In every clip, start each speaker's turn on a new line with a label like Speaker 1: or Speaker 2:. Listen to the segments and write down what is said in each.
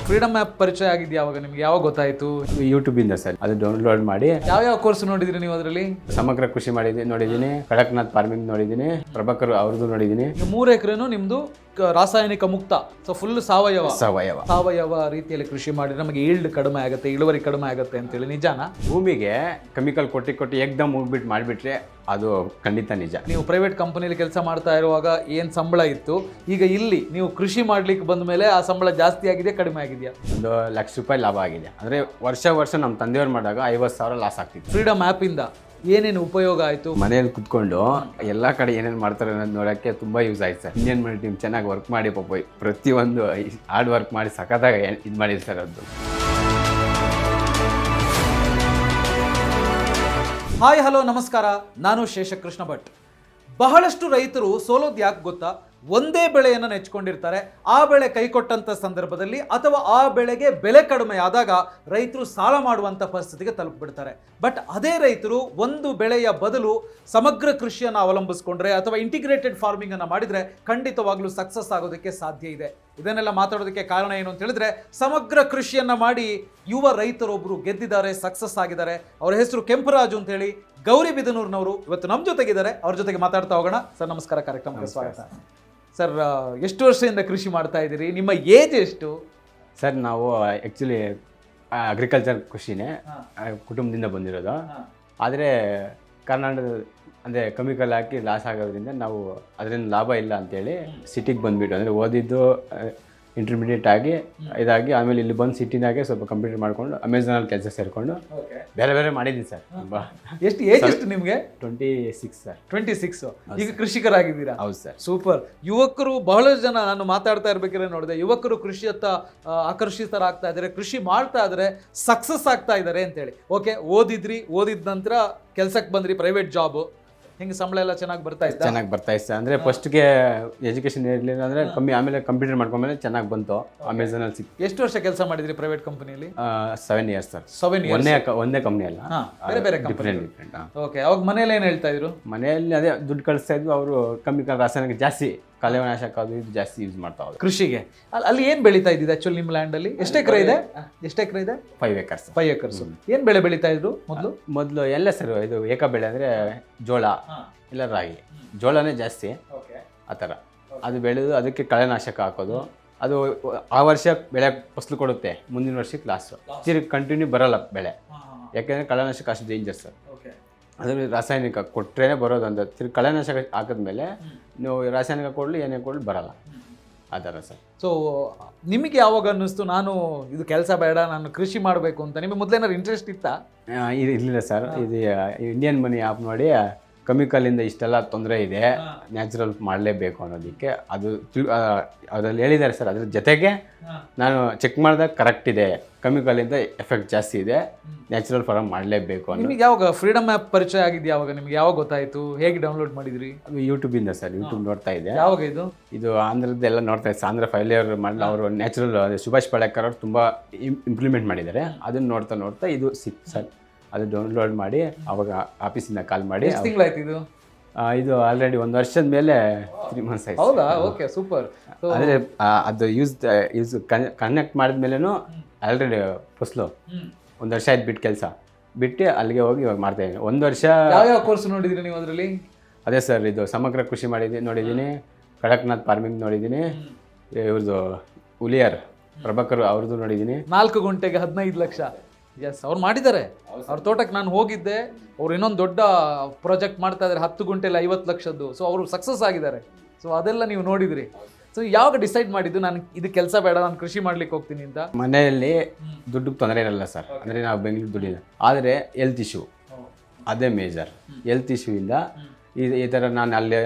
Speaker 1: Freedom app ಪರಿಚಯ ಆಗಿದೆಯಾ ಅವಾಗ ನಿಮ್ಗೆ ಯಾವಾಗ ಗೊತ್ತಾಯಿತು?
Speaker 2: ಯೂಟ್ಯೂಬಿಂದ ಸರ್, ಅದು ಡೌನ್ಲೋಡ್ ಮಾಡಿ.
Speaker 1: ಯಾವ ಕೋರ್ಸ್ ನೋಡಿದ್ರಿ ನೀವು ಅದರಲ್ಲಿ?
Speaker 2: ಸಮಗ್ರ ಕೃಷಿ ನೋಡಿದ್ದೀನಿ, ಕಡಕ್ನಾಥ್ ಫಾರ್ಮಿಂಗ್ ನೋಡಿದ್ದೀನಿ, ಪ್ರಭಾಕರ್ ಅವ್ರದ್ದು ನೋಡಿದ್ದೀನಿ.
Speaker 1: 3 ಎಕರೆನೂ ನಿಮ್ದು ರಾಸಾಯನಿಕ ಮುಕ್ತ, ಸೊ ಫುಲ್ ಸಾವಯವ ರೀತಿಯಲ್ಲಿ ಕೃಷಿ ಮಾಡಿದ್ರೆ ನಮಗೆ ಈಲ್ಡ್ ಕಡಿಮೆ ಆಗುತ್ತೆ, ಇಳುವರಿ ಕಡಿಮೆ ಆಗುತ್ತೆ ಅಂತೇಳಿ ನಿಜಾನಾ?
Speaker 2: ಭೂಮಿಗೆ ಕೆಮಿಕಲ್ ಕೊಟ್ಟು ಏಕ್ದಮ್ ಹೋಗ್ಬಿಟ್ಟು ಮಾಡಿಬಿಟ್ರೆ ಅದು ಖಂಡಿತ ನಿಜ.
Speaker 1: ನೀವು ಪ್ರೈವೇಟ್ ಕಂಪನಿಯಲ್ಲಿ ಕೆಲಸ ಮಾಡ್ತಾ ಇರುವಾಗ ಏನು ಸಂಬಳ ಇತ್ತು, ಈಗ ಇಲ್ಲಿ ನೀವು ಕೃಷಿ ಮಾಡ್ಲಿಕ್ಕೆ ಬಂದ ಮೇಲೆ ಆ ಸಂಬಳ ಜಾಸ್ತಿ ಆಗಿದೆ, ಕಡಿಮೆ ಆಗಿದೆಯಾ?
Speaker 2: ಒಂದು ₹1,00,000 ಲಾಭ ಆಗಿದೆ. ಅಂದರೆ ವರ್ಷ ನಮ್ಮ ತಂದೆಯವ್ರು ಮಾಡಿದಾಗ 50,000 ಲಾಸ್ ಆಗ್ತಿತ್ತು.
Speaker 1: ಫ್ರೀಡಮ್ ಆ್ಯಪಿಂದ ಏನೇನು ಉಪಯೋಗ ಆಯಿತು?
Speaker 2: ಮನೆಯಲ್ಲಿ ಕುತ್ಕೊಂಡು ಎಲ್ಲ ಕಡೆ ಏನೇನು ಮಾಡ್ತಾರೆ ಅನ್ನೋದು ನೋಡೋಕ್ಕೆ ತುಂಬ ಯೂಸ್ ಆಯ್ತು ಸರ್. ಇಂಡಿಯನ್ ಮನಿ ಟೀಮ್ ಚೆನ್ನಾಗಿ ವರ್ಕ್ ಮಾಡಿ ಪ್ರತಿಯೊಂದು ಹಾರ್ಡ್ ವರ್ಕ್ ಮಾಡಿ ಸಖತ್ತಾಗಿ ಇದು ಮಾಡಿದೆ ಸರ್. ಅದು
Speaker 1: ಹಾಯ್ ಹಲೋ ನಮಸ್ಕಾರ, ನಾನು ಶೇಷಕೃಷ್ಣ ಭಟ್. ಬಹಳಷ್ಟು ರೈತರು ಸೋಲೋದು ಯಾಕೆ ಗೊತ್ತಾ? ಒಂದೇ ಬೆಳೆಯನ್ನು ನೆಚ್ಕೊಂಡಿರ್ತಾರೆ. ಆ ಬೆಳೆ ಕೈಕೊಟ್ಟಂಥ ಸಂದರ್ಭದಲ್ಲಿ ಅಥವಾ ಆ ಬೆಳೆಗೆ ಬೆಲೆ ಕಡಿಮೆ ಆದಾಗ ರೈತರು ಸಾಲ ಮಾಡುವಂಥ ಪರಿಸ್ಥಿತಿಗೆ ತಲುಪಿಬಿಡ್ತಾರೆ. ಬಟ್ ಅದೇ ರೈತರು ಒಂದು ಬೆಳೆಯ ಬದಲು ಸಮಗ್ರ ಕೃಷಿಯನ್ನು ಅವಲಂಬಿಸ್ಕೊಂಡ್ರೆ ಅಥವಾ ಇಂಟಿಗ್ರೇಟೆಡ್ ಫಾರ್ಮಿಂಗನ್ನು ಮಾಡಿದರೆ ಖಂಡಿತವಾಗ್ಲೂ ಸಕ್ಸಸ್ ಆಗೋದಕ್ಕೆ ಸಾಧ್ಯ ಇದೆ. ಇದನ್ನೆಲ್ಲ ಮಾತಾಡೋದಕ್ಕೆ ಕಾರಣ ಏನು ಅಂತ ಹೇಳಿದ್ರೆ, ಸಮಗ್ರ ಕೃಷಿಯನ್ನು ಮಾಡಿ ಯುವ ರೈತರೊಬ್ಬರು ಗೆದ್ದಿದ್ದಾರೆ, ಸಕ್ಸಸ್ ಆಗಿದ್ದಾರೆ. ಅವರ ಹೆಸರು ಕೆಂಪ್ರಾಜು ಅಂತ ಹೇಳಿ, ಗೌರಿಬಿದನೂರಿನವರು. ಇವತ್ತು ನಮ್ಮ ಜೊತೆಗಿದ್ದಾರೆ, ಅವ್ರ ಜೊತೆಗೆ ಮಾತಾಡ್ತಾ ಹೋಗೋಣ. ಸರ್ ನಮಸ್ಕಾರ, ಕಾರ್ಯಕ್ರಮಕ್ಕೆ ಸ್ವಾಗತ. ಸರ್, ಎಷ್ಟು ವರ್ಷದಿಂದ ಕೃಷಿ ಮಾಡ್ತಾ ಇದ್ದೀರಿ? ನಿಮ್ಮ ಏಜ್ ಎಷ್ಟು?
Speaker 2: ಸರ್, ನಾವು ಆ್ಯಕ್ಚುಲಿ ಅಗ್ರಿಕಲ್ಚರ್ ಕೃಷಿನೇ ಕುಟುಂಬದಿಂದ ಬಂದಿರೋದು. ಆದರೆ ಕರ್ನಾಟಕದ ಅಂದರೆ ಕೆಮಿಕಲ್ ಹಾಕಿ ಲಾಸ್ ಆಗೋದ್ರಿಂದ ನಾವು ಅದರಿಂದ ಲಾಭ ಇಲ್ಲ ಅಂತೇಳಿ ಸಿಟಿಗೆ ಬಂದುಬಿಟ್ಟು, ಅಂದರೆ ಓದಿದ್ದು ಇಂಟರ್ಮೀಡಿಯೇಟ್ ಆಗಿ ಇದಾಗಿ ಆಮೇಲೆ ಇಲ್ಲಿ ಬಂದು ಸಿಟಿನಾಗೆ ಸ್ವಲ್ಪ ಕಂಪ್ಯೂಟರ್ ಮಾಡಿಕೊಂಡು ಅಮೆಝಾನಲ್ಲಿ ಕೆಲಸ ಸೇರಿಕೊಂಡು ಬೇರೆ ಮಾಡಿದ್ದೀನಿ ಸರ್. ತುಂಬ.
Speaker 1: ಎಷ್ಟು ಏಜ್ ಎಷ್ಟು ನಿಮಗೆ?
Speaker 2: 26 ಸರ್.
Speaker 1: 26. ಈಗ ಕೃಷಿಕರಾಗಿದ್ದೀರಾ?
Speaker 2: ಹೌದು ಸರ್.
Speaker 1: ಸೂಪರ್. ಯುವಕರು ಬಹಳಷ್ಟು ಜನ ನಾನು ಮಾತಾಡ್ತಾ ಇರ್ಬೇಕಾದ್ರೆ ನೋಡಿದೆ, ಯುವಕರು ಕೃಷಿಯತ್ತ ಆಕರ್ಷಿತರಾಗ್ತಾ ಇದ್ದಾರೆ, ಕೃಷಿ ಮಾಡ್ತಾ ಇದ್ದಾರೆ, ಸಕ್ಸಸ್ ಆಗ್ತಾ ಇದ್ದಾರೆ ಅಂತೇಳಿ. ಓಕೆ, ಓದಿದ ನಂತರ ಕೆಲ್ಸಕ್ಕೆ ಬಂದ್ರಿ, ಪ್ರೈವೇಟ್ ಜಾಬ್. ಹಿಂಗೆ ಸಂಬಳ ಎಲ್ಲ ಚೆನ್ನಾಗಿ ಬರ್ತಾ ಇತ್ತು?
Speaker 2: ಚೆನ್ನಾಗಿ ಬರ್ತಾ ಇತ್ತು. ಅಂದರೆ ಫಸ್ಟ್ಗೆ ಎಜುಕೇಷನ್ ಇರಲಿಲ್ಲ ಅಂದರೆ ಕಮ್ಮಿ, ಆಮೇಲೆ ಕಂಪ್ಯೂಟರ್ ಮಾಡ್ಕೊಂಡ್ಮೇಲೆ ಚೆನ್ನಾಗಿ ಬಂತು. ಅಮೆಝಾನಲ್ಲಿ ಸಿಕ್ತು.
Speaker 1: ಎಷ್ಟು ವರ್ಷ ಕೆಲಸ ಮಾಡಿದ್ರಿ ಪ್ರೈವೇಟ್ ಕಂಪನಿಯಲ್ಲಿ?
Speaker 2: 7 ಇಯರ್ಸ್ ಸರ್.
Speaker 1: 7 ಇಯರ್ಸ್.
Speaker 2: ಒಂದೇ ಕಂಪ್ನಿ ಅಲ್ಲ,
Speaker 1: ಬೇರೆ
Speaker 2: ಡಿಫ್ರೆಂಟ್.
Speaker 1: ಓಕೆ, ಅವಾಗ ಮನೇಲಿ ಏನು ಹೇಳ್ತಾ ಇದ್ರು?
Speaker 2: ಮನೆಯಲ್ಲಿ ಅದೇ ದುಡ್ಡು ಕಳಿಸ್ತಾ ಇದ್ವಿ. ಅವರು ಕೆಮಿಕಲ್ ರಾಸಾಯನಿಕ ಜಾಸ್ತಿ, ಕಳೆನಾಶಕ ಅದು ಇದು ಜಾಸ್ತಿ ಯೂಸ್ ಮಾಡ್ತಾ ಹೋದ್ರು
Speaker 1: ಕೃಷಿಗೆ. ಅಲ್ಲಿ ಏನು ಬೆಳೀತಾ ಇದ್ದಿದ್ದು ಆಕ್ಚುಲಿ ನಿಮ್ಮ ಲ್ಯಾಂಡಲ್ಲಿ? ಎಷ್ಟು ಎಕರೆ ಇದೆ?
Speaker 2: 5 ಎಕರ್ಸ್.
Speaker 1: 5 ಎಕರ್ಸ್. ಏನು ಬೆಳೆ ಬೆಳೀತಾ ಇದ್ರು
Speaker 2: ಮೊದಲು ಎಲ್ಲ ಸರ್, ಇದು ಏಕ ಬೆಳೆ ಅಂದರೆ ಜೋಳ ಇಲ್ಲ ರಾಗಿ. ಜೋಳನೇ ಜಾಸ್ತಿ ಆ ಥರ. ಅದು ಬೆಳೆದು ಅದಕ್ಕೆ ಕಳೆನಾಶಕ ಹಾಕೋದು. ಅದು ಆ ವರ್ಷ ಬೆಳೆ ಫಸಲು ಕೊಡುತ್ತೆ, ಮುಂದಿನ ವರ್ಷಕ್ಕೆ ಲಾಸ್ಟು ತಿರುಗಿ ಕಂಟಿನ್ಯೂ ಬರೋಲ್ಲ ಬೆಳೆ. ಯಾಕೆಂದರೆ ಕಳೆನಾಶಕ ಅಷ್ಟು ಡೇಂಜರ್ ಸರ್. ಅದು ರಾಸಾಯನಿಕ ಕೊಟ್ಟರೆ ಬರೋದು ಅಂತ. ತಿರುಗಿ ಕಳೆನಾಶಕ ಹಾಕಿದ್ಮೇಲೆ ನೀವು ರಾಸಾಯನಿಕ ಕೊಡಲಿ ಏನೇ ಕೊಡಲಿ ಬರೋಲ್ಲ, ಆ ಥರ ಸರ್.
Speaker 1: ಸೊ ನಿಮಗೆ ಯಾವಾಗ ಅನ್ನಿಸ್ತು ನಾನು ಇದು ಕೆಲಸ ಬೇಡ, ನಾನು ಕೃಷಿ ಮಾಡಬೇಕು ಅಂತ? ನಿಮಗೆ ಮೊದಲೇನಾದ್ರು ಇಂಟ್ರೆಸ್ಟ್ ಇತ್ತಾ?
Speaker 2: ಇರಲಿಲ್ಲ ಸರ್. ಇದು ಇಂಡಿಯನ್ ಮನಿ ಆ್ಯಪ್ ನೋಡಿ ಕೆಮಿಕಲಿಂದ ಇಷ್ಟೆಲ್ಲ ತೊಂದರೆ ಇದೆ, ನ್ಯಾಚುರಲ್ ಮಾಡಲೇಬೇಕು ಅನ್ನೋದಕ್ಕೆ ಅದು ಅದರಲ್ಲಿ ಹೇಳಿದ್ದಾರೆ ಸರ್. ಅದ್ರ ಜೊತೆಗೆ ನಾನು ಚೆಕ್ ಮಾಡಿದಾಗ ಕರೆಕ್ಟ್ ಇದೆ, ಕೆಮಿಕಲಿಂದ ಎಫೆಕ್ಟ್ ಜಾಸ್ತಿ ಇದೆ, ನ್ಯಾಚುರಲ್ ಫಾರ್ಮ್ ಮಾಡಲೇಬೇಕು ಅನ್ನೋ.
Speaker 1: ನಿಮಗೆ ಯಾವಾಗ ಫ್ರೀಡಮ್ ಆ್ಯಪ್ ಪರಿಚಯ ಆಗಿದೆಯಾ? ಯಾವಾಗ ನಿಮ್ಗೆ ಯಾವಾಗ ಗೊತ್ತಾಯಿತು? ಹೇಗೆ ಡೌನ್ಲೋಡ್ ಮಾಡಿದ್ರಿ?
Speaker 2: ಅದು ಯೂಟ್ಯೂಬಿಂದ ಸರ್. ಯೂಟ್ಯೂಬ್ ನೋಡ್ತಾ ಇದೆ.
Speaker 1: ಯಾವಾಗ ಇದು
Speaker 2: ಆಂಧ್ರದ್ದೆಲ್ಲ ನೋಡ್ತಾ ಇದ್ದೆ. ಆಂಧ್ರ ಫೈಲಿಯರ್ ಮಾಡಿ ಅವರು ನ್ಯಾಚುರಲ್ ಸುಭಾಷ್ ಪಾಳೇಕರ್ ಅವರು ತುಂಬ ಇಂಪ್ಲಿಮೆಂಟ್ ಮಾಡಿದ್ದಾರೆ. ಅದನ್ನು ನೋಡ್ತಾ ಇದು ಸಿಕ್ತು ಸರ್. ಅದು ಡೌನ್ಲೋಡ್ ಮಾಡಿ ಅವಾಗ ಆಫೀಸಿಂದ ಕಾಲ್ ಮಾಡಿ.
Speaker 1: ಎಷ್ಟು ತಿಂಗಳಾಯ್ತು ಇದು?
Speaker 2: ಇದು ಆಲ್ರೆಡಿ 1 ವರ್ಷದ ಮೇಲೆ 3 ಮಂತ್ಸ್ ಆಯ್ತು.
Speaker 1: ಹೌದಾ? Okay, super.
Speaker 2: ಅಂದರೆ ಅದು ಯೂಸ್ ಕನೆಕ್ಟ್ ಮಾಡಿದ್ಮೇಲೆನೂ ಆಲ್ರೆಡಿ ಫಸ್ಲು 1 ವರ್ಷ ಆಯ್ತು ಕೆಲಸ ಬಿಟ್ಟು ಅಲ್ಲಿಗೆ ಹೋಗಿ ಇವಾಗ ಮಾಡ್ತಾ ಇದ್ದೀನಿ. 1 ವರ್ಷ.
Speaker 1: ಯಾವ ಕೋರ್ಸ್ ನೋಡಿದ್ರಿ ನೀವು ಅದರಲ್ಲಿ?
Speaker 2: ಅದೇ ಸರ್, ಇದು ಸಮಗ್ರ ಕೃಷಿ ನೋಡಿದ್ದೀನಿ, ಕಡಕ್ನಾಥ್ ಫಾರ್ಮಿಂಗ್ ನೋಡಿದ್ದೀನಿ, ಇವ್ರದ್ದು ಹುಲಿಯರ್ ಪ್ರಭಾಕರ್ ಅವ್ರದ್ದು ನೋಡಿದ್ದೀನಿ.
Speaker 1: 4 ಗುಂಟೆಗೆ 15 ಲಕ್ಷ. ಎಸ್, ಅವ್ರು ಮಾಡಿದ್ದಾರೆ. ಅವ್ರ ತೋಟಕ್ಕೆ ನಾನು ಹೋಗಿದ್ದೆ. ಅವ್ರು ಇನ್ನೊಂದು ದೊಡ್ಡ ಪ್ರಾಜೆಕ್ಟ್ ಮಾಡ್ತಾ ಇದ್ದಾರೆ, 10 ಗುಂಟೆಲಿ 50 ಲಕ್ಷದ್ದು. ಸೊ ಅವರು ಸಕ್ಸಸ್ ಆಗಿದ್ದಾರೆ. ಸೊ ಅದೆಲ್ಲ ನೀವು ನೋಡಿದ್ರಿ. ಸೊ ಯಾವಾಗ ಡಿಸೈಡ್ ಮಾಡಿದ್ದು ನಾನು ಇದು ಕೆಲಸ ಬೇಡ, ನಾನು ಕೃಷಿ ಮಾಡ್ಲಿಕ್ಕೆ ಹೋಗ್ತೀನಿ ಅಂತ?
Speaker 2: ಮನೆಯಲ್ಲಿ ದುಡ್ಡಿಗೆ ತೊಂದರೆ ಇರಲ್ಲ ಸರ್. ಅಂದರೆ ನಾವು ಬೆಂಗಳೂರು ದುಡ್ಡಿದೆ, ಆದರೆ ಹೆಲ್ತ್ ಇಶ್ಯೂ ಅದೇ ಮೇಜರ್. ಹೆಲ್ತ್ ಇಶ್ಯೂಯಿಂದ ಈ ಥರ ನಾನು ಅಲ್ಲಿ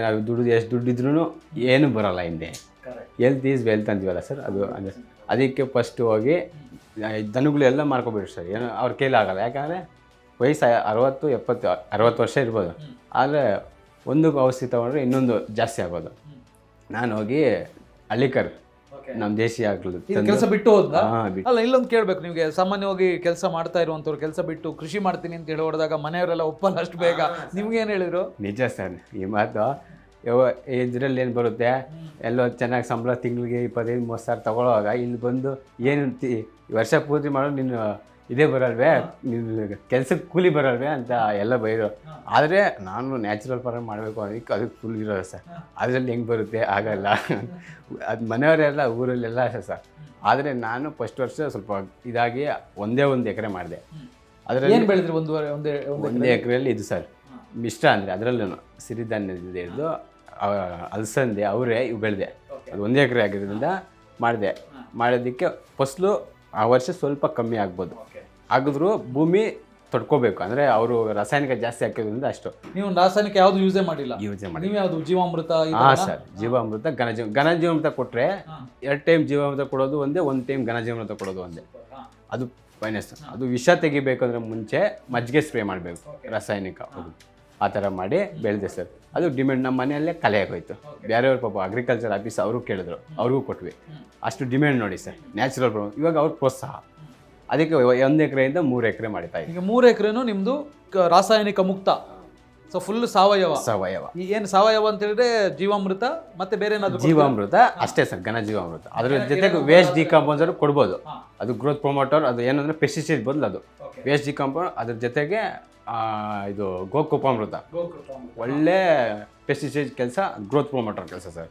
Speaker 2: ಎಷ್ಟು ದುಡ್ಡಿದ್ರೂ ಏನೂ ಬರೋಲ್ಲ ಹಿಂದೆ. ಹೆಲ್ತ್ ಈಸ್ ವೆಲ್ತ್ ಅಂತೀವಲ್ಲ ಸರ್, ಅದು ಅದಕ್ಕೆ ಫಸ್ಟ್ ಹೋಗಿ ದನಗಳೆಲ್ಲ ಮಾರ್ಕೊಬಿಡ್ರಿ ಸರ್. ಏನೋ ಅವ್ರ ಕೈಲಾಗಲ್ಲ. ಯಾಕಂದರೆ ವಯಸ್ಸು 60 ವರ್ಷ ಇರ್ಬೋದು, ಆದರೆ ಒಂದು ಔಷಧಿ ತೊಗೊಂಡ್ರೆ ಇನ್ನೊಂದು ಜಾಸ್ತಿ ಆಗೋದು. ನಾನು ಹೋಗಿ ಹಳ್ಳಿಕರ್ ನಮ್ಮ ದೇಶಿ ಆಗ್ಲದು
Speaker 1: ಕೆಲಸ ಬಿಟ್ಟು ಹೋದ. ಅಲ್ಲ, ಇಲ್ಲೊಂದು ಕೇಳಬೇಕು ನಿಮಗೆ. ಸಾಮಾನ್ಯವಾಗಿ ಕೆಲಸ ಮಾಡ್ತಾ ಇರುವಂಥವ್ರು ಕೆಲಸ ಬಿಟ್ಟು ಕೃಷಿ ಮಾಡ್ತೀನಿ ಅಂತ ಹೇಳಿ ಹೊಡೆದಾಗ ಮನೆಯವರೆಲ್ಲ ಒಪ್ಪಲ್ಲ ಅಷ್ಟು ಬೇಗ. ನಿಮ್ಗೆ ಏನು ಹೇಳಿದ್ರು?
Speaker 2: ನಿಜ ಸರ್ ಈ ಮಾತು. ಇದರಲ್ಲಿ ಏನು ಬರುತ್ತೆ, ಎಲ್ಲೋ ಚೆನ್ನಾಗಿ ಸಂಬಳ ತಿಂಗಳಿಗೆ 25-30 ಸಾವಿರ ತಗೊಳ್ಳೋವಾಗ ಇಲ್ಲಿ ಬಂದು ಏನು ವರ್ಷ ಪೂರ್ತಿ ಮಾಡೋ ನೀನು ಇದೇ ಬರಲ್ವೇ, ನೀನು ಕೆಲ್ಸಕ್ಕೆ ಕೂಲಿ ಬರಲ್ವೇ ಅಂತ ಎಲ್ಲ ಬೈದರು. ಆದರೆ ನಾನು ನ್ಯಾಚುರಲ್ ಫಾರ್ಮ್ ಮಾಡಬೇಕು ಅದಕ್ಕೆ ಫುಲ್ ಇರೋದು ಸರ್. ಅದರಲ್ಲಿ ಹೆಂಗೆ ಬರುತ್ತೆ, ಆಗಲ್ಲ. ಅದು ಮನೆಯವರೆಲ್ಲ ಊರಲ್ಲೆಲ್ಲ ಸರ್. ಆದರೆ ನಾನು ಫಸ್ಟ್ ವರ್ಷ ಸ್ವಲ್ಪ ಇದಾಗಿ ಒಂದೇ 1 ಎಕರೆ ಮಾಡಿದೆ. ಅದರಲ್ಲಿ
Speaker 1: ಏನು ಬೆಳೆದ್ರಿ? ಒಂದೇ
Speaker 2: ಎಕರೆಯಲ್ಲಿ ಇದು ಸರ್ ಮಿಶ್ರ ಅಂದರೆ ಅದರಲ್ಲೂ ಸಿರಿಧಾನ್ಯದಿಂದ ಹಿಡಿದು ಅಲಸಂದೆ ಅವರೇ ಇವು ಬೆಳೆದೆ. ಅದು 1 ಎಕರೆ ಆಗಿರೋದ್ರಿಂದ ಮಾಡೋದಕ್ಕೆ ಫಸ್ಲು ಆ ವರ್ಷ ಸ್ವಲ್ಪ ಕಮ್ಮಿ ಆಗ್ಬೋದು, ಆಗಿದ್ರು ಭೂಮಿ ತಡ್ಕೋಬೇಕು. ಅಂದರೆ ಅವರು ರಾಸಾಯನಿಕ ಜಾಸ್ತಿ ಹಾಕಿದ್ರಿಂದ ಅಷ್ಟು.
Speaker 1: ನೀವು ರಾಸಾಯನಿಕ ಯಾವುದು ಯೂಸೇ ಮಾಡಿಲ್ಲ?
Speaker 2: ಯೂಸೇ ಮಾಡಿ.
Speaker 1: ನೀವು ಯಾವುದು ಜೀವಾಮೃತ?
Speaker 2: ಹಾಂ ಸರ್, ಜೀವಾಮೃತ, ಘನಜೀವಾಮೃತ ಕೊಟ್ಟರೆ 2 ಟೈಮ್ ಜೀವಾಮೃತ ಕೊಡೋದು ಒಂದೇ, 1 ಟೈಮ್ ಘನಜೀವಾಮೃತ ಕೊಡೋದು ಒಂದೇ. ಅದು ಫೈನಸ್. ಅದು ವಿಷ ತೆಗಿಬೇಕಂದ್ರೆ ಮುಂಚೆ ಮಜ್ಜಿಗೆ ಸ್ಪ್ರೇ ಮಾಡಬೇಕು, ರಾಸಾಯನಿಕ. ಆ ಥರ ಮಾಡಿ ಬೆಳೆದೆ ಸರ್. ಅದು ಡಿಮ್ಯಾಂಡ್ ನಮ್ಮ ಮನೆಯಲ್ಲೇ ಕಲೆ ಆಗೋಯ್ತು. ಬೇರೆಯವ್ರ ಪಾಪ ಅಗ್ರಿಕಲ್ಚರ್ ಆಫೀಸ್ ಅವರು ಕೇಳಿದ್ರು, ಅವ್ರಿಗೂ ಕೊಟ್ವಿ. ಅಷ್ಟು ಡಿಮ್ಯಾಂಡ್ ನೋಡಿ ಸರ್ ನ್ಯಾಚುರಲ್ ಪ್ರಾಬ್ಲಮ್. ಇವಾಗ ಅವ್ರ ಪ್ರೋತ್ಸಾಹ, ಅದಕ್ಕೆ 1 ಎಕರೆಯಿಂದ 3 ಎಕರೆ ಮಾಡ್ತಾ ಇದ್ದೀವಿ.
Speaker 1: ಈಗ 3 ಎಕರೆನೂ ನಿಮ್ಮದು ರಾಸಾಯನಿಕ ಮುಕ್ತ, ಸೊ ಫುಲ್ ಸಾವಯವ. ಏನು ಸಾವಯವ ಅಂತ ಹೇಳಿದ್ರೆ ಜೀವಾಮೃತ ಮತ್ತೆ ಬೇರೆ ಏನಾದರೂ?
Speaker 2: ಜೀವಾಮೃತ ಅಷ್ಟೇ ಸರ್, ಘನಜೀವಾಮೃತ. ಅದ್ರ ಜೊತೆಗೆ ವೇಸ್ಟ್ ಡಿಕಾಂಪೋಸರ್ ಕೊಡ್ಬೋದು. ಅದು ಗ್ರೋತ್ ಪ್ರೊಮೋಟರ್, ಅದು ಏನಂದ್ರೆ ಪೆಸ್ಟಿಸೈಡ್ ಬದಲು ಅದು ವೇಸ್ಟ್ ಡಿಕಾಂಪೋಸರ್. ಅದ್ರ ಜೊತೆಗೆ ಇದು ಗೋಕೃಪಾಮೃತ, ಒಳ್ಳೆ ಪೆಸ್ಟಿಸೈಡ್ ಕೆಲಸ, ಗ್ರೋತ್ ಪ್ರೊಮೋಟರ್ ಕೆಲಸ ಸರ್.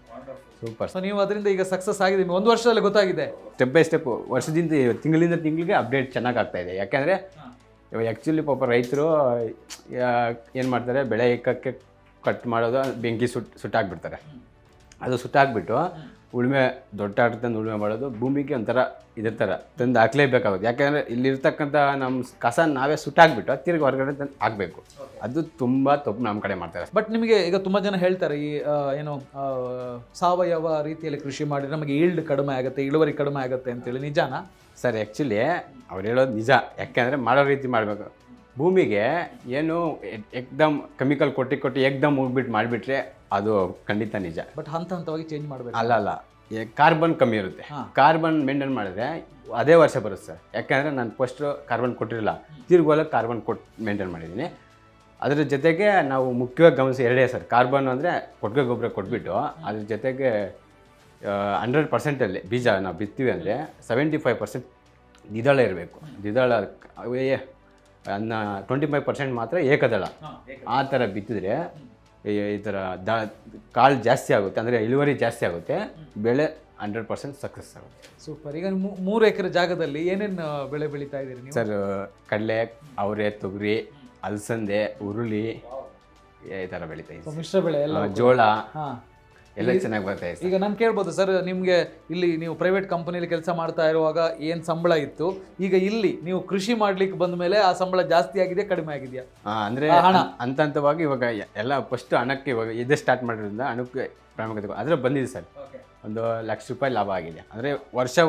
Speaker 2: ಸೂಪರ್.
Speaker 1: ಸೊ ನೀವು ಅದರಿಂದ ಈಗ ಸಕ್ಸಸ್ ಆಗಿದೆ, 1 ವರ್ಷದಲ್ಲಿ ಗೊತ್ತಾಗಿದೆ.
Speaker 2: ಸ್ಟೆಪ್ ಬೈ ಸ್ಟೆಪ್, ವರ್ಷದಿಂದ ತಿಂಗಳಿಂದ ತಿಂಗಳಿಗೆ ಅಪ್ಡೇಟ್ ಚೆನ್ನಾಗಿ ಆಗ್ತಾ ಇದೆ. ಯಾಕೆಂದರೆ ಇವಾಗ ಆ್ಯಕ್ಚುಲಿ ಪಾಪ ರೈತರು ಏನು ಮಾಡ್ತಾರೆ, ಬೆಳೆ ಏಕಕ್ಕೆ ಕಟ್ ಮಾಡೋದು, ಬೆಂಕಿ ಸುಟ್ಟಾಕ್ಬಿಡ್ತಾರೆ. ಅದು ಸುಟ್ಟಾಕ್ಬಿಟ್ಟು ಉಳುಮೆ ದೊಡ್ಡ ತಂದು ಉಳುಮೆ ಮಾಡೋದು ಭೂಮಿಗೆ ಒಂಥರ ಇದ್ರ ಥರ ತಂದು ಹಾಕ್ಲೇಬೇಕಾಗುತ್ತೆ. ಯಾಕೆಂದರೆ ಇಲ್ಲಿರ್ತಕ್ಕಂಥ ನಮ್ಮ ಕಸ ನಾವೇ ಸುಟ್ಟಾಕ್ಬಿಟ್ಟು ತಿರ್ಗಿ ಹೊರಗಡೆ ತಂದು ಹಾಕಬೇಕು. ಅದು ತುಂಬ ತಪ್ಪು ನಮ್ಮ ಕಡೆ ಮಾಡ್ತಾರೆ.
Speaker 1: ಬಟ್ ನಿಮಗೆ ಈಗ ತುಂಬ ಜನ ಹೇಳ್ತಾರೆ ಈ ಏನು ಸಾವಯವ ರೀತಿಯಲ್ಲಿ ಕೃಷಿ ಮಾಡಿದ್ರೆ ನಮಗೆ ಈಲ್ಡ್ ಕಡಿಮೆ ಆಗುತ್ತೆ, ಇಳುವರಿ ಕಡಿಮೆ ಆಗುತ್ತೆ ಅಂತೇಳಿ, ನಿಜಾನಾ
Speaker 2: ಸರ್? ಆ್ಯಕ್ಚುಲಿ ಅವ್ರು ಹೇಳೋದು ನಿಜ. ಯಾಕೆಂದರೆ ಮಾಡೋ ರೀತಿ ಮಾಡಬೇಕು. ಭೂಮಿಗೆ ಏನು ಏಕ್ದಮ್ ಕೆಮಿಕಲ್ ಕೊಟ್ಟು ಏಕ್ದಮ್ ಹೋಗ್ಬಿಟ್ಟು ಮಾಡಿಬಿಟ್ರೆ ಅದು ಖಂಡಿತ ನಿಜ.
Speaker 1: ಬಟ್ ಹಂತವಾಗಿ ಚೇಂಜ್ ಮಾಡಬೇಕು.
Speaker 2: ಅಲ್ಲ, ಕಾರ್ಬನ್ ಕಮ್ಮಿ ಇರುತ್ತೆ. ಕಾರ್ಬನ್ ಮೇಂಟೈನ್ ಮಾಡಿದ್ರೆ ಅದೇ ವರ್ಷ ಬರುತ್ತೆ ಸರ್. ಯಾಕೆಂದರೆ ನಾನು ಫಸ್ಟ್ ಕಾರ್ಬನ್ ಕೊಟ್ಟಿರಲಿಲ್ಲ, ತಿರ್ಗೋಲ ಕಾರ್ಬನ್ ಮೇಂಟೈನ್ ಮಾಡಿದ್ದೀನಿ. ಅದ್ರ ಜೊತೆಗೆ ನಾವು ಮುಖ್ಯವಾಗಿ ಗಮನಿಸಿ 2 ಸರ್. ಕಾರ್ಬನ್ ಅಂದರೆ ಕೊಟ್ಟಿಗೆ ಗೊಬ್ಬರ ಕೊಟ್ಬಿಟ್ಟು ಅದ್ರ ಜೊತೆಗೆ 100%ಅಲ್ಲಿ ಬೀಜ ನಾವು ಬಿತ್ತೀವಿ ಅಂದರೆ 75% ದ್ವಿದಳ ಇರಬೇಕು. ದ್ವಿದಳ 25% ಮಾತ್ರ ಏಕದಳ. ಆ ಥರ ಬಿತ್ತಿದ್ರೆ ಈ ಥರ ಕಾಳು ಜಾಸ್ತಿ ಆಗುತ್ತೆ, ಅಂದರೆ ಇಳುವರಿ ಜಾಸ್ತಿ ಆಗುತ್ತೆ, ಬೆಳೆ 100% ಸಕ್ಸಸ್ ಆಗುತ್ತೆ.
Speaker 1: ಸೂಪರ್. ಈಗ 3 ಎಕರೆ ಜಾಗದಲ್ಲಿ ಏನೇನು ಬೆಳೆ ಬೆಳೀತಾ ಇದ್ದೀರಿ ನೀವು?
Speaker 2: ಸರ್, ಕಡಲೆ, ಅವರೆ, ತೊಗರಿ, ಅಲಸಂದೆ, ಉರುಳಿ, ಈ ಥರ ಬೆಳೀತಾ ಇದ್ದೀವಿ.
Speaker 1: ಮಿಶ್ರ ಬೆಳೆ ಎಲ್ಲ,
Speaker 2: ಜೋಳ ಎಲ್ಲ ಚೆನ್ನಾಗಿ ಬರ್ತಾ ಇದೆ.
Speaker 1: ಈಗ ನಾನು ಕೇಳ್ಬೋದು ಸರ್, ನಿಮಗೆ ಇಲ್ಲಿ ನೀವು ಪ್ರೈವೇಟ್ ಕಂಪನಿಯಲ್ಲಿ ಕೆಲಸ ಮಾಡ್ತಾ ಇರುವಾಗ ಏನು ಸಂಬಳ ಇತ್ತು, ಈಗ ಇಲ್ಲಿ ನೀವು ಕೃಷಿ ಮಾಡ್ಲಿಕ್ಕೆ ಬಂದ ಮೇಲೆ ಆ ಸಂಬಳ ಜಾಸ್ತಿ ಆಗಿದೆ, ಕಡಿಮೆ ಆಗಿದೆಯಾ?
Speaker 2: ಅಂದರೆ ಹಂತವಾಗಿ ಇವಾಗ ಎಲ್ಲ ಫಸ್ಟ್ ಹಣಕ್ಕೆ ಇವಾಗ ಇದೇ ಸ್ಟಾರ್ಟ್ ಮಾಡಿರೋದ್ರಿಂದ ಹಣಕ್ಕೆ ಪ್ರಾಮುಖ್ಯತೆ ಅದರ ಬಂದಿದೆ ಸರ್. 1,00,000 ರೂಪಾಯಿ ಲಾಭ ಆಗಿದೆ. ಅಂದರೆ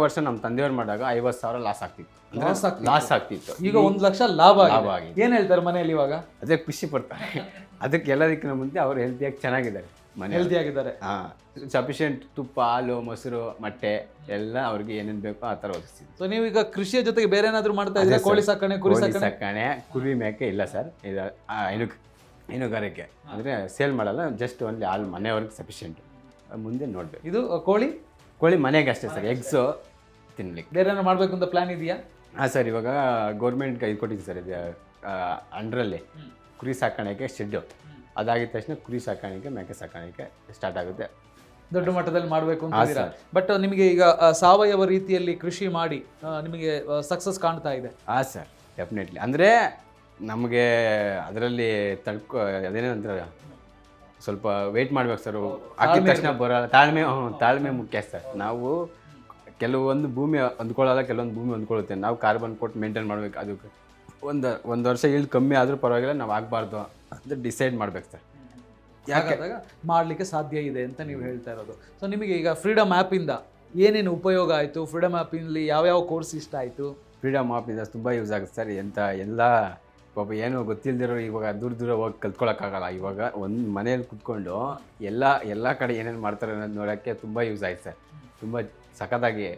Speaker 2: ವರ್ಷ ನಮ್ಮ ತಂದೆಯವ್ರು ಮಾಡಿದಾಗ 50,000 ಲಾಸ್ ಆಗ್ತಿತ್ತು. ಈಗ 1,00,000
Speaker 1: ಲಾಭ ಆಗಿದೆ. ಏನು ಹೇಳ್ತಾರೆ ಮನೆಯಲ್ಲಿ ಇವಾಗ?
Speaker 2: ಅದೇ ಖುಷಿ ಪಡ್ತಾರೆ. ಅದಕ್ಕೆ ಎಲ್ಲದಕ್ಕಿಂತ ಮುಂದೆ ಅವ್ರು ಹೆಲ್ತಿಯಾಗಿ ಚೆನ್ನಾಗಿದ್ದಾರೆ,
Speaker 1: ಹೆಲ್ದಿ ಆಗಿದ್ದಾರೆ.
Speaker 2: ಸಫಿಷಿಯೆಂಟ್ ತುಪ್ಪ, ಹಾಲು, ಮೊಸರು, ಮೊಟ್ಟೆ ಎಲ್ಲ ಅವ್ರಿಗೆ ಏನೇನು ಬೇಕೋ ಆ ಥರ ಒದಗಿಸ್ತೀವಿ.
Speaker 1: ಸೊ ನೀವು ಈಗ ಕೃಷಿಯ ಜೊತೆಗೆ ಬೇರೆ ಏನಾದರೂ ಮಾಡ್ತಾ ಇದ್ದೀರಾ? ಕೋಳಿ ಸಾಕಣೆ, ಕುರಿ ಸಾಕಣೆ,
Speaker 2: ಕುರಿ ಮೇಕೆ ಇಲ್ಲ ಸರ್. ಇದು ಹೈನುಗಾರಿಕೆ ಅಂದರೆ ಸೇಲ್ ಮಾಡಲ್ಲ, ಜಸ್ಟ್ ಓನ್ಲಿ ಹಾಲು ಮನೆಯವ್ರಿಗೆ ಸಫಿಷಿಯೆಂಟ್. ಮುಂದೆ ನೋಡಬೇಕು.
Speaker 1: ಇದು ಕೋಳಿ
Speaker 2: ಮನೆಗೆ ಅಷ್ಟೇ ಸರ್. ಎಗ್ಸು ತಿನ್ಲಿಕ್ಕೆ.
Speaker 1: ಬೇರೆ ಏನಾದ್ರು ಮಾಡಬೇಕು ಅಂತ ಪ್ಲಾನ್ ಇದೆಯಾ?
Speaker 2: ಹಾಂ ಸರ್, ಇವಾಗ ಗೌರ್ಮೆಂಟ್ಗೆ ಇದು ಕೊಟ್ಟಿದ್ದು ಸರ್. ಇದು ಅಂಡ್ರಲ್ಲಿ ಕುರಿ ಸಾಕಾಣಿಕೆ ಶೆಡ್ಡು. ಅದಾಗಿದ ತಕ್ಷಣ ಕುರಿ ಸಾಕಾಣಿಕೆ, ಮೇಕೆ ಸಾಕಾಣಿಕೆ ಸ್ಟಾರ್ಟ್ ಆಗುತ್ತೆ.
Speaker 1: ದೊಡ್ಡ ಮಟ್ಟದಲ್ಲಿ ಮಾಡಬೇಕು ಅಂತ. ಬಟ್ ನಿಮಗೆ ಈಗ ಸಾವಯವ ರೀತಿಯಲ್ಲಿ ಕೃಷಿ ಮಾಡಿ ನಿಮಗೆ ಸಕ್ಸಸ್ ಕಾಣ್ತಾ ಇದೆ?
Speaker 2: ಹಾಂ ಸರ್, ಡೆಫಿನೆಟ್ಲಿ. ಅಂದರೆ ನಮಗೆ ಅದರಲ್ಲಿ ಅದೇನಂತಾರೆ, ಸ್ವಲ್ಪ ವೆಯ್ಟ್ ಮಾಡ್ಬೇಕು ಸರ್. ಹಾಕಿದ ತಕ್ಷಣ ಬರೋಲ್ಲ. ತಾಳ್ಮೆ ಮುಖ್ಯ ಸರ್. ನಾವು ಕೆಲವೊಂದು ಭೂಮಿ ಹೊಂದ್ಕೊಳ್ಳಲ್ಲ, ಕೆಲವೊಂದು ಭೂಮಿ ಹೊಂದ್ಕೊಳ್ಳುತ್ತೆ. ನಾವು ಕಾರ್ಬನ್ ಕೊಟ್ಟು ಮೇಂಟೈನ್ ಮಾಡ್ಬೇಕು. ಅದಕ್ಕೆ ಒಂದು ವರ್ಷ ಈಲ್ಡ್ ಕಮ್ಮಿ ಆದರೂ ಪರವಾಗಿಲ್ಲ, ನಾವು ಆಗಬಾರ್ದು ಅಂತ ಡಿಸೈಡ್ ಮಾಡ್ಬೇಕು ಸರ್.
Speaker 1: ಯಾಕಾದಾಗ ಮಾಡಲಿಕ್ಕೆ ಸಾಧ್ಯ ಇದೆ ಅಂತ ನೀವು ಹೇಳ್ತಾ ಇರೋದು. ಸೊ ನಿಮಗೆ ಈಗ ಫ್ರೀಡಮ್ ಆ್ಯಪಿಂದ ಏನೇನು ಉಪಯೋಗ ಆಯಿತು? ಫ್ರೀಡಮ್ ಆ್ಯಪಿನಲ್ಲಿ ಯಾವ್ಯಾವ ಕೋರ್ಸ್ ಇಷ್ಟ ಆಯಿತು?
Speaker 2: ಫ್ರೀಡಮ್ ಆ್ಯಪಿಂದ ತುಂಬ ಯೂಸ್ ಆಗುತ್ತೆ ಸರ್. ಎಲ್ಲ ಪಾಪ ಏನೋ ಗೊತ್ತಿಲ್ಲದಿರೋ ಇವಾಗ ದೂರ ಹೋಗಿ ಕಲ್ತ್ಕೊಳ್ಳೋಕ್ಕಾಗಲ್ಲ. ಇವಾಗ ಒಂದು ಮನೇಲಿ ಕುತ್ಕೊಂಡು ಎಲ್ಲ ಕಡೆ ಏನೇನು ಮಾಡ್ತಾರೆ ಅನ್ನೋದು ನೋಡೋಕ್ಕೆ ತುಂಬ ಯೂಸ್ ಆಯ್ತು ಸರ್. ತುಂಬ ಸಖತ್ತಾಗಿ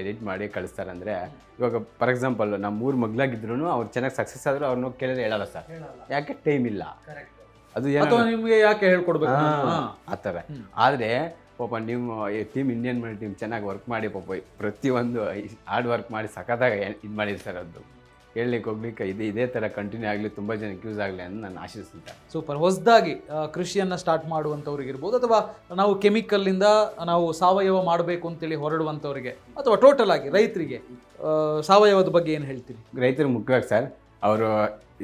Speaker 2: ಎಡಿಟ್ ಮಾಡಿ ಕಳಿಸ್ತಾರೆ. ಅಂದರೆ ಇವಾಗ ಫಾರ್ ಎಕ್ಸಾಂಪಲ್ ನಮ್ಮ 3 ಮಗ್ಲಾಗಿದ್ರು ಅವ್ರು ಚೆನ್ನಾಗಿ ಸಕ್ಸಸ್ ಆದರೂ ಅವ್ರನ್ನ ಕೇಳಿದ್ರೆ ಹೇಳಲ್ಲ ಸರ್. ಯಾಕೆ? ಟೈಮ್ ಇಲ್ಲ. ಅದು ಏನೋ
Speaker 1: ಅಥವಾ ನಿಮ್ಗೆ ಯಾಕೆ ಹೇಳ್ಕೊಡ್ಬೇಕು
Speaker 2: ಆ ಥರ. ಆದರೆ ಪಾಪ ನೀವು ಟೀಮ್ ಇಂಡಿಯನ್ ಮಾಡಿ ಟೀಮ್ ಚೆನ್ನಾಗಿ ವರ್ಕ್ ಮಾಡಿ ಪಾಪ ಪ್ರತಿಯೊಂದು ಹಾರ್ಡ್ ವರ್ಕ್ ಮಾಡಿ ಸಖತ್ತಾಗಿ ಇದು ಮಾಡಿದ್ರು ಸರ್. ಅದು ಹೇಳಲಿಕ್ಕೆ ಹೋಗ್ಲಿಕ್ಕೆ ಇದೇ ಥರ ಕಂಟಿನ್ಯೂ ಆಗಲಿ, ತುಂಬ ಜನಕ್ಕೆ ಯೂಸ್ ಆಗಲಿ ಅಂತ ನಾನು ಆಶಿಸ್ತೀನಿ.
Speaker 1: ಸೂಪರ್. ಹೊಸದಾಗಿ ಕೃಷಿಯನ್ನು ಸ್ಟಾರ್ಟ್ ಮಾಡುವಂಥವ್ರಿಗಿರ್ಬೋದು ಅಥವಾ ನಾವು ಕೆಮಿಕಲ್ಲಿಂದ ನಾವು ಸಾವಯವ ಮಾಡಬೇಕು ಅಂತೇಳಿ ಹೊರಡುವಂಥವ್ರಿಗೆ ಅಥವಾ ಟೋಟಲ್ ಆಗಿ ರೈತರಿಗೆ ಸಾವಯವದ ಬಗ್ಗೆ ಏನು ಹೇಳ್ತೀರಿ?
Speaker 2: ರೈತರು ಮುಖ್ಯವಾಗಿ ಸರ್, ಅವರು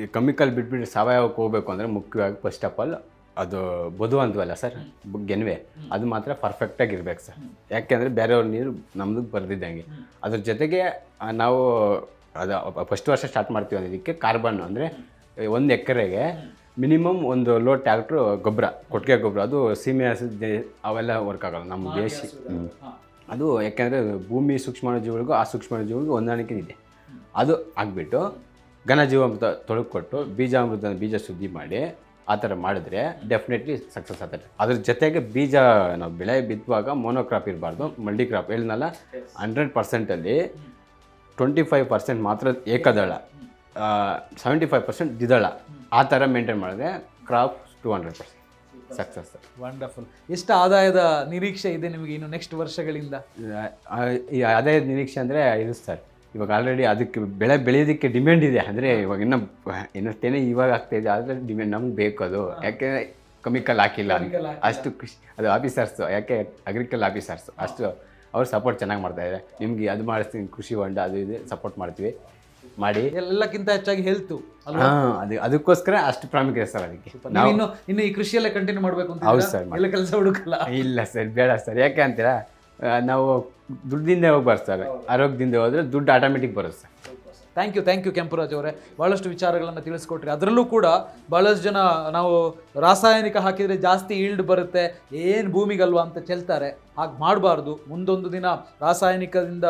Speaker 2: ಈ ಕೆಮಿಕಲ್ ಬಿಟ್ಬಿಟ್ಟು ಸಾವಯವಕ್ಕೆ ಹೋಗಬೇಕು ಅಂದರೆ ಮುಖ್ಯವಾಗಿ ಫಸ್ಟ್ ಆಫ್ ಆಲ್ ಅದು ಬದು ಅಂತೀವಲ್ಲ ಸರ್, ಗೆನ್ವೆ, ಅದು ಮಾತ್ರ ಪರ್ಫೆಕ್ಟಾಗಿ ಇರ್ಬೇಕು ಸರ್. ಯಾಕೆಂದರೆ ಬೇರೆಯವ್ರ ನೀರು ನಮ್ಮದು ಬರೆದಿದ್ದಂಗೆ. ಅದ್ರ ಜೊತೆಗೆ ನಾವು ಅದು ಫಸ್ಟ್ ವರ್ಷ ಸ್ಟಾರ್ಟ್ ಮಾಡ್ತೀವಿ ಅನ್ನೋದಕ್ಕೆ ಕಾರ್ಬನ್ ಅಂದರೆ 1 ಎಕರೆಗೆ ಮಿನಿಮಮ್ 1 ಲೋಡ್ ಟ್ಯಾಕ್ಟ್ರು ಗೊಬ್ಬರ, ಕೊಟ್ಟಿಗೆ ಗೊಬ್ಬರ, ಅದು ಸೀಮೆ ಅವೆಲ್ಲ ವರ್ಕ್ ಆಗೋಲ್ಲ ನಮ್ಮ ದೇಶ. ಅದು ಯಾಕೆಂದರೆ ಭೂಮಿ ಸೂಕ್ಷ್ಮಾಣುಜೀವಿಗಳಿಗೂ ಆ ಸೂಕ್ಷ್ಮಾಣುಜೀವಿಗಳಿಗೂ ಹೊಂದಾಣಿಕೆ ಇದೆ. ಅದು ಆಗಿಬಿಟ್ಟು ಘನಜೀವಾಮೃತ ತೊಳಕೊಟ್ಟು ಬೀಜ ಶುದ್ಧಿ ಮಾಡಿ ಆ ಥರ ಮಾಡಿದ್ರೆ ಡೆಫಿನೆಟ್ಲಿ ಸಕ್ಸಸ್ ಆಗ್ತದೆ. ಅದ್ರ ಜೊತೆಗೆ ಬೀಜ ನಾವು ಬೆಳೆ ಬಿತ್ತುವಾಗ ಮೋನೋಕ್ರಾಪ್ ಇರಬಾರ್ದು, ಮಲ್ಟಿ ಕ್ರಾಪ್. ಹೇಳಿದ್ನಲ್ಲ 100%ಅಲ್ಲಿ 25% ಮಾತ್ರ ಏಕದಳ, 75% ದ್ವಿದಳ, ಆ ಥರ ಮೇಂಟೈನ್ ಮಾಡಿದ್ರೆ ಕ್ರಾಪ್ 200% ಸಕ್ಸಸ್.
Speaker 1: ವಂಡರ್ಫುಲ್. ಎಷ್ಟು ಆದಾಯದ ನಿರೀಕ್ಷೆ ಇದೆ ನಿಮಗೆ ಇನ್ನು ನೆಕ್ಸ್ಟ್ ವರ್ಷಗಳಿಂದ?
Speaker 2: ಈ ಆದಾಯದ ನಿರೀಕ್ಷೆ ಅಂದರೆ ಇದು ಸರ್, ಇವಾಗ ಆಲ್ರೆಡಿ ಅದಕ್ಕೆ ಬೆಳೆಯೋದಕ್ಕೆ ಡಿಮ್ಯಾಂಡ್ ಇದೆ. ಅಂದರೆ ಇವಾಗ ಇನ್ನಷ್ಟೇನೆ ಇವಾಗ ಆಗ್ತಾಯಿದೆ, ಆದರೆ ಡಿಮ್ಯಾಂಡ್ ನಮ್ಗೆ ಬೇಕು. ಅದು ಯಾಕೆ ಕೆಮಿಕಲ್ ಹಾಕಿಲ್ಲ ಅಷ್ಟು ಖುಷಿ. ಅದು ಆಫೀಸರ್ಸು, ಯಾಕೆ ಅಗ್ರಿಕಲ್ ಆಫೀಸರ್ಸು ಅಷ್ಟು ಅವ್ರು ಸಪೋರ್ಟ್ ಚೆನ್ನಾಗಿ ಮಾಡ್ತಾಯಿದ್ದಾರೆ. ನಿಮಗೆ ಅದು ಮಾಡಿಸ್ತೀನಿ, ಕೃಷಿ ಹೊಂಡ ಅದು ಇದು ಸಪೋರ್ಟ್ ಮಾಡ್ತೀವಿ ಮಾಡಿ.
Speaker 1: ಎಲ್ಲಕ್ಕಿಂತ ಹೆಚ್ಚಾಗಿ ಹೆಲ್ತು.
Speaker 2: ಅದಕ್ಕೋಸ್ಕರ ಅಷ್ಟು ಪ್ರಾಮುಖ್ಯತೆ ಸರ್ ಅದಕ್ಕೆ.
Speaker 1: ನಾವು ಇನ್ನು ಈ ಕೃಷಿಯಲ್ಲೇ ಕಂಟಿನ್ಯೂ ಮಾಡಬೇಕು ಅಂತ?
Speaker 2: ಹೌದು ಸರ್.
Speaker 1: ಎಲ್ಲ ಕೆಲಸ ಹುಡುಕಲ್ಲ?
Speaker 2: ಇಲ್ಲ ಸರ್, ಬೇಡ ಸರ್. ಯಾಕೆ ಅಂತೀರಾ, ನಾವು ದುಡ್ಡಿಂದ ಹೋಗ್ಬಾರ್ದು ಸರ್, ಆರೋಗ್ಯದಿಂದ ಹೋದರೆ ದುಡ್ಡು ಆಟೋಮೆಟಿಕ್ ಬರುತ್ತೆ ಸರ್.
Speaker 1: ಥ್ಯಾಂಕ್ ಯು ಕೆಂಪರಾಜ್ ಅವರೇ, ಭಾಳಷ್ಟು ವಿಚಾರಗಳನ್ನು ತಿಳಿಸ್ಕೊಟ್ರಿ. ಅದರಲ್ಲೂ ಕೂಡ ಭಾಳಷ್ಟು ಜನ ನಾವು ರಾಸಾಯನಿಕ ಹಾಕಿದರೆ ಜಾಸ್ತಿ ಈಲ್ಡ್ ಬರುತ್ತೆ, ಏನು ಭೂಮಿಗಲ್ವಾ ಅಂತ ಚೆಲ್ತಾರೆ. ಹಾಗೆ ಮಾಡಬಾರ್ದು. ಮುಂದೊಂದು ದಿನ ರಾಸಾಯನಿಕದಿಂದ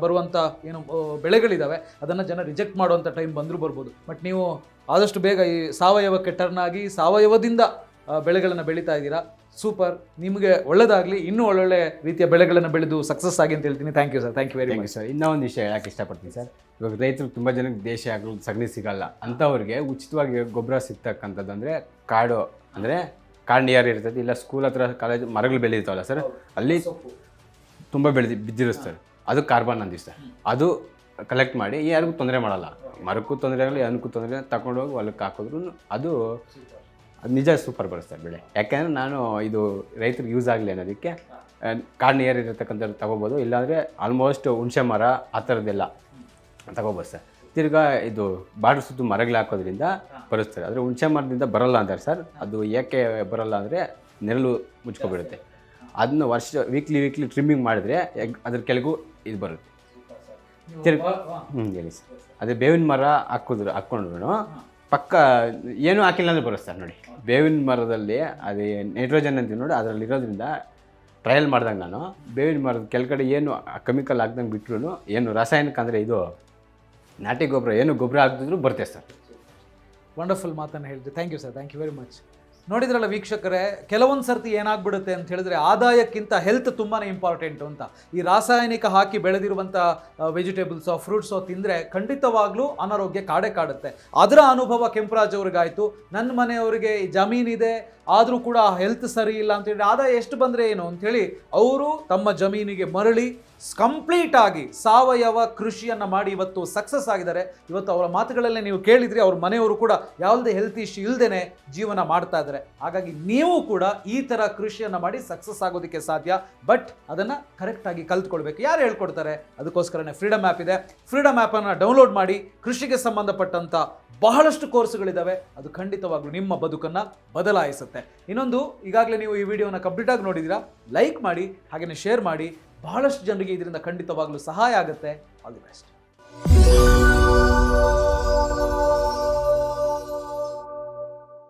Speaker 1: ಬರುವಂಥ ಏನು ಬೆಳೆಗಳಿದ್ದಾವೆ ಅದನ್ನು ಜನ ರಿಜೆಕ್ಟ್ ಮಾಡುವಂಥ ಟೈಮ್ ಬಂದರೂ ಬರ್ಬೋದು. ಬಟ್ ನೀವು ಆದಷ್ಟು ಬೇಗ ಈ ಸಾವಯವಕ್ಕೆ ಟರ್ನ್ ಆಗಿ ಸಾವಯವದಿಂದ ಬೆಳೆಗಳನ್ನು ಬೆಳೀತಾ ಇದ್ದೀರಾ. ಸೂಪರ್. ನಿಮಗೆ ಒಳ್ಳೆಯದಾಗಲಿ, ಇನ್ನೂ ಒಳ್ಳೊಳ್ಳೆ ರೀತಿಯ ಬೆಳೆಗಳನ್ನು ಬೆಳೆದು ಸಕ್ಸಸ್ ಆಗಿ ಅಂತ ಹೇಳ್ತೀನಿ. Thank you sir. Thank you very much
Speaker 2: sir. ಇನ್ನೂ ಒಂದು ವಿಷಯ ಹೇಳಕ್ಕೆ ಇಷ್ಟಪಡ್ತೀನಿ ಸರ್. ಇವಾಗ ರೈತರು ತುಂಬ ಜನಕ್ಕೆ ದೇಶ ಆಗಲು ಸಗಣಿ ಸಿಗಲ್ಲ ಅಂಥವ್ರಿಗೆ ಉಚಿತವಾಗಿ ಗೊಬ್ಬರ ಸಿಗ್ತಕ್ಕಂಥದ್ದು ಅಂದರೆ ಕಾಡು, ಅಂದರೆ ಕಾಡು ನಿಯರ್ ಇರ್ತದೆ, ಇಲ್ಲ ಸ್ಕೂಲ್ ಹತ್ರ ಕಾಲೇಜ್ ಮರಗಳು ಬೆಳೀತಾವಲ್ಲ ಸರ್, ಅಲ್ಲಿ ತುಂಬ ಬಿದ್ದಿರುತ್ತೆ. ಅದು ಕಾರ್ಬನ್ ಅಂದಿವಿ ಸರ್. ಅದು ಕಲೆಕ್ಟ್ ಮಾಡಿ ಯಾರಿಗೂ ತೊಂದರೆ ಮಾಡಲ್ಲ, ಮರಕ್ಕೂ ತೊಂದರೆ ಆಗಲಿ ಏನಕ್ಕೂ ತೊಂದರೆ, ತಗೊಂಡೋಗಿ ಹೊಲಕ್ಕೆ ಹಾಕಿದ್ರು ಅದು ನಿಜ ಸೂಪರ್ ಬರುತ್ತೆ ಬೆಳೆ. ಯಾಕೆಂದರೆ ನಾನು ಇದು ರೈತರಿಗೆ ಯೂಸ್ ಆಗಲಿ ಅನ್ನೋದಕ್ಕೆ ಕಾಡು ನಿಯರ್ ಇರತಕ್ಕಂಥದ್ದು ತಗೋಬೋದು, ಇಲ್ಲಾಂದರೆ ಆಲ್ಮೋಸ್ಟ್ ಹುಣಸೆ ಮರ ಆ ಥರದ್ದೆಲ್ಲ ತಗೋಬೋದು ಸರ್. ತಿರ್ಗಾ ಇದು ಬಾರ್ಡ್ರ್ ಸುತ್ತು ಮರಗಳು ಹಾಕೋದ್ರಿಂದ ಬರುತ್ತೆ. ಆದರೆ ಹುಣಸೆ ಮರದಿಂದ ಬರೋಲ್ಲ ಅಂತಾರೆ ಸರ್. ಅದು ಏಕೆ ಬರೋಲ್ಲ ಅಂದರೆ ನೆರಳು ಮುಚ್ಕೊಬಿಡುತ್ತೆ. ಅದನ್ನ ವೀಕ್ಲಿ ಟ್ರಿಮ್ಮಿಂಗ್ ಮಾಡಿದ್ರೆ ಅದ್ರ ಕೆಳಗೂ ಇದು ಬರುತ್ತೆ. ತಿರ್ಗಿ ಹೇಳಿ ಸರ್. ಅದೇ ಬೇವಿನ ಮರ ಹಾಕ್ಕೊಂಡ್ರು ಪಕ್ಕ ಏನೂ ಹಾಕಿಲ್ಲ ಅಂದರೆ ಬರುತ್ತೆ ಸರ್. ನೋಡಿ, ಬೇವಿನ ಮರದಲ್ಲಿ ಅದೇ ನೈಟ್ರೋಜನ್ ಅಂತೀವಿ ನೋಡಿ, ಅದರಲ್ಲಿ ಇರೋದ್ರಿಂದ ಟ್ರಯಲ್ ಮಾಡಿದಾಗ ನಾನು ಬೇವಿನ ಮರದ ಕೆಳಗಡೆ ಏನು ಕೆಮಿಕಲ್ ಹಾಕ್ದಂಗೆ ಬಿಟ್ಟರು, ಏನು ರಾಸಾಯನಿಕ ಅಂದರೆ ಇದು ನಾಟಿ ಗೊಬ್ಬರ ಏನು ಗೊಬ್ಬರ ಹಾಕಿದ್ರು ಬರುತ್ತೆ ಸರ್.
Speaker 1: ವಂಡರ್ಫುಲ್ ಮಾತನ್ನು ಹೇಳಿದ್ವಿ. Thank you sir. Thank you very much. ನೋಡಿದ್ರಲ್ಲ ವೀಕ್ಷಕರೇ, ಕೆಲವೊಂದು ಸರ್ತಿ ಏನಾಗ್ಬಿಡುತ್ತೆ ಅಂತ ಹೇಳಿದ್ರೆ ಆದಾಯಕ್ಕಿಂತ ಹೆಲ್ತ್ ತುಂಬಾ ಇಂಪಾರ್ಟೆಂಟು ಅಂತ. ಈ ರಾಸಾಯನಿಕ ಹಾಕಿ ಬೆಳೆದಿರುವಂಥ ವೆಜಿಟೇಬಲ್ಸೋ ಫ್ರೂಟ್ಸೋ ತಿಂದರೆ ಖಂಡಿತವಾಗ್ಲೂ ಅನಾರೋಗ್ಯ ಕಾಡುತ್ತೆ. ಅದರ ಅನುಭವ ಕೆಂಪರಾಜ್ ಅವ್ರಿಗಾಯಿತು. ನನ್ನ ಮನೆಯವರಿಗೆ ಜಮೀನಿದೆ, ಆದರೂ ಕೂಡ ಹೆಲ್ತ್ ಸರಿ ಇಲ್ಲ ಅಂತೇಳಿ ಆದಾಯ ಎಷ್ಟು ಬಂದರೆ ಏನು ಅಂಥೇಳಿ ಅವರು ತಮ್ಮ ಜಮೀನಿಗೆ ಮರಳಿ ಕಂಪ್ಲೀಟ್ ಆಗಿ ಸಾವಯವ ಕೃಷಿಯನ್ನು ಮಾಡಿ ಇವತ್ತು ಸಕ್ಸಸ್ ಆಗಿದ್ದಾರೆ. ಇವತ್ತು ಅವರ ಮಾತುಗಳಲ್ಲೇ ನೀವು ಕೇಳಿದ್ರಿ, ಅವ್ರ ಮನೆಯವರು ಕೂಡ ಯಾವುದೇ ಹೆಲ್ತ್ ಇಶ್ಯೂ ಇಲ್ಲದೇನೆ ಜೀವನ ಮಾಡ್ತಾ ಇದ್ದಾರೆ. ಹಾಗಾಗಿ ನೀವು ಕೂಡ ಈ ಥರ ಕೃಷಿಯನ್ನು ಮಾಡಿ ಸಕ್ಸಸ್ ಆಗೋದಕ್ಕೆ ಸಾಧ್ಯ. ಬಟ್ ಅದನ್ನು ಕರೆಕ್ಟಾಗಿ ಕಲ್ತ್ಕೊಳ್ಬೇಕು. ಯಾರು ಹೇಳ್ಕೊಡ್ತಾರೆ? ಅದಕ್ಕೋಸ್ಕರನೇ ಫ್ರೀಡಮ್ ಆ್ಯಪ್ ಇದೆ. ಫ್ರೀಡಮ್ ಆ್ಯಪನ್ನು ಡೌನ್ಲೋಡ್ ಮಾಡಿ ಕೃಷಿಗೆ ಸಂಬಂಧಪಟ್ಟಂಥ ಬಹಳಷ್ಟು ಕೋರ್ಸ್ಗಳಿದ್ದಾವೆ. ಅದು ಖಂಡಿತವಾಗ್ಲೂ ನಿಮ್ಮ ಬದುಕನ್ನು ಬದಲಾಯಿಸುತ್ತೆ. ಇನ್ನೊಂದು, ಈಗಾಗಲೇ ನೀವು ಈ ವಿಡಿಯೋನ ಕಂಪ್ಲೀಟಾಗಿ ನೋಡಿದ್ದೀರಾ, ಲೈಕ್ ಮಾಡಿ, ಹಾಗೆಯೇ ಶೇರ್ ಮಾಡಿ. ಬಹಳಷ್ಟು ಜನರಿಗೆ ಇದರಿಂದ ಖಂಡಿತವಾಗ್ಲೂ ಸಹಾಯ ಆಗುತ್ತೆ. All the best.